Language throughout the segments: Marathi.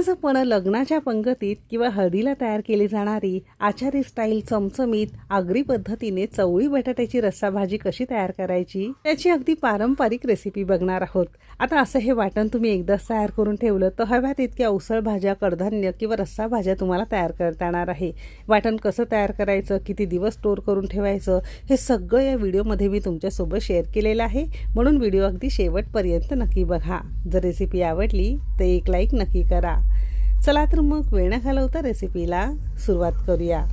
आज आपण लग्नाच्या पंगतीत किंवा हळदीला तयार केली जाणारी आचारी स्टाईल चमचमीत आगरी पद्धतीने चवळी बटाट्याची रस्सा भाजी कशी तयार करायची त्याची अगदी पारंपरिक रेसिपी बघणार आहोत। आता असं हे वाटण तुम्ही एकदाच तयार करून ठेवलं तर हव्या तितक्या उसळ भाज्या, कडधान्य किंवा रस्सा भाज्या तुम्हाला तयार करता येणार आहे। वाटण कसं तयार करायचं, किती दिवस स्टोर करून ठेवायचं, हे सगळं या व्हिडिओमध्ये मी तुमच्यासोबत शेअर केलेलं आहे, म्हणून व्हिडिओ अगदी शेवटपर्यंत नक्की बघा। जर रेसिपी आवडली तर एक लाईक नक्की करा। चला तर मग वेळ न घालवता रेसिपीला सुरुवात करूया।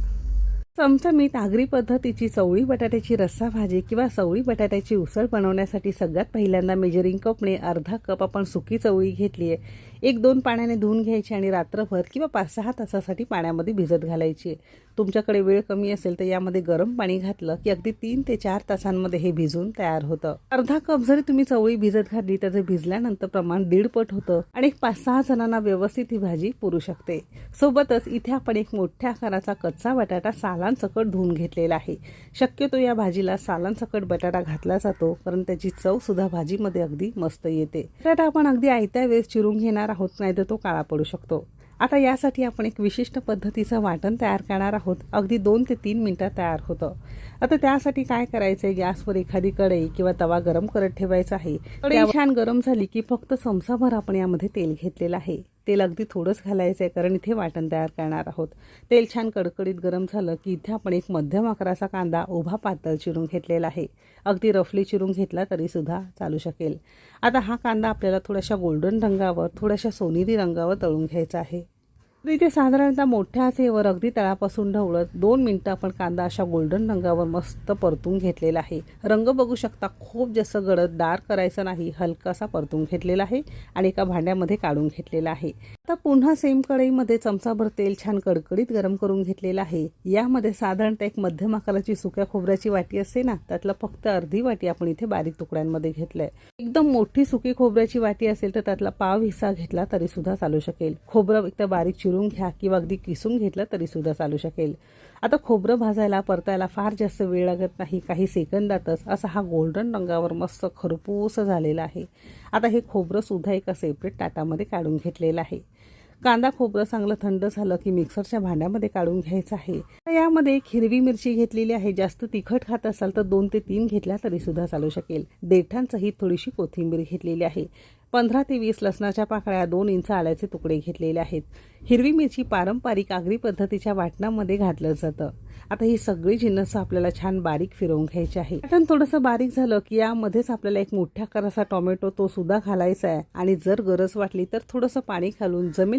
चमचमीत आगरी पद्धतीची चवळी बटाट्याची रस्सा भाजी किंवा चवळी बटाट्याची उसळ बनवण्यासाठी सगळ्यात पहिल्यांदा मेजरिंग कपने अर्धा कप आपण सुकी चवळी घेतली आहे। 1-2 पाण्याने धुवून घ्यायची आणि रात्रभर किंवा 5-6 तासासाठी पाण्यामध्ये भिजत घालायची। तुमच्याकडे वेळ कमी असेल तर यामध्ये गरम पाणी घातलं की अगदी 3 ते 4 तासांमध्ये हे भिजून तयार होतं। अर्धा कप जरी तुम्ही चवळी भिजत घातली तर भिजल्यानंतर प्रमाण 1.5 पट होतं आणि 5-6 जणांना व्यवस्थित ही भाजी पुरू शकते। सोबतच इथे आपण एक मोठ्या आकाराचा कच्चा बटाटा सालांसकट धुवून घेतलेला आहे। शक्यतो या भाजीला सालांसकट बटाटा घातला जातो कारण त्याची चव सुद्धा भाजीमध्ये अगदी मस्त येते। बटाटा आपण अगदी आयत्या वेळेस चिरून घेणार आहोत, नाहीतर तो काळा पडू शकतो। आता यासाठी आपण एक विशिष्ट पद्धतीचं वाटण तयार करणार आहोत। अगदी 2 ते 3 मिनिटात तयार होतं। आता त्यासाठी काय करायचंय, गॅसवर एखादी कढई किंवा तवा गरम करत ठेवायचा आहे। कढई छान गरम झाली की फक्त चमचाभर आपण यामध्ये तेल घेतलेलं आहे। तेल अगदी थोडंच घालायचं आहे कारण इथे वाटण तयार करणार आहोत। तेल छान कडकडीत गरम झालं की इथे आपण एक मध्यम आकाराचा कांदा उभा पातळ चिरून घेतलेला आहे। अगदी रफली चिरून घेतला तरी सुद्धा चालू शकेल। आता हा कांदा आपल्याला थोड्याशा गोल्डन रंगावर, थोड्याशा सोनेरी रंगावर तळून घ्यायचा आहे। तर इथे साधारणतः मोठ्या आचेवर अगदी तळापासून ढवळत 2 मिनिटं आपण कांदा अशा गोल्डन रंगावर मस्त परतून घेतलेला आहे। रंग बघू शकता, खूप जास्त गडद डार्क करायचं नाही, हलकासा परतून घेतलेला आहे आणि एका भांड्यामध्ये काढून घेतलेला आहे। आता पुन्हा सेम कढईमध्ये चमचाभर तेल छान कडकडीत गरम करून घेतलेलं आहे। यामध्ये साधारणतः एक मध्यम आकाराची सुक्या खोबऱ्याची वाटी असते ना, त्यातला फक्त अर्धी वाटी आपण इथे बारीक तुकड्यांमध्ये घेतलंय। एकदम मोठी सुकी खोबऱ्याची वाटी असेल तर त्यातला पाव हिस्सा घेतला तरी सुद्धा चालू शकेल। खोबरं एकदम बारीक चिरून घ्या किंवा अगदी किसून घेतलं तरी सुद्धा चालू शकेल। आता खोबरं भाजायला, परतायला फार जास्त वेळ लागत नाही, काही सेकंदातच असा हा गोल्डन रंगावर मस्त खरपूस झालेला आहे। आता हे खोबरं सुद्धा एका सेपरेट ताटामध्ये काढून घेतलेलं आहे। कांदा खोबरं चांगलं थंड झालं की मिक्सरच्या भांड्यामध्ये काढून घ्यायचं आहे। यामध्ये एक हिरवी मिरची घेतलेली आहे। जास्त तिखट खात असाल तर 2 ते 3 घेतल्या तरी सुद्धा चालू शकेल। देठांसहित थोडीशी कोथिंबीर घेतलेली आहे। 15 ते 20 लसणाच्या पाकळ्या, 2 इंच आल्याचे तुकडे घेतलेले आहेत। हिरवी मिरची पारंपरिक आगरी पद्धतीच्या वाटणामध्ये घातलं जातं। आता ही सगळी जिन्नस आपल्याला छान बारीक फिरवून घ्यायची आहे। वाटण थोडंसं बारीक झालं की यामध्येच आपल्याला एक मोठ्या आकाराचा टोमॅटो तो सुद्धा घालायचा आहे आणि जर गरज वाटली तर थोडंसं पाणी घालून जमेल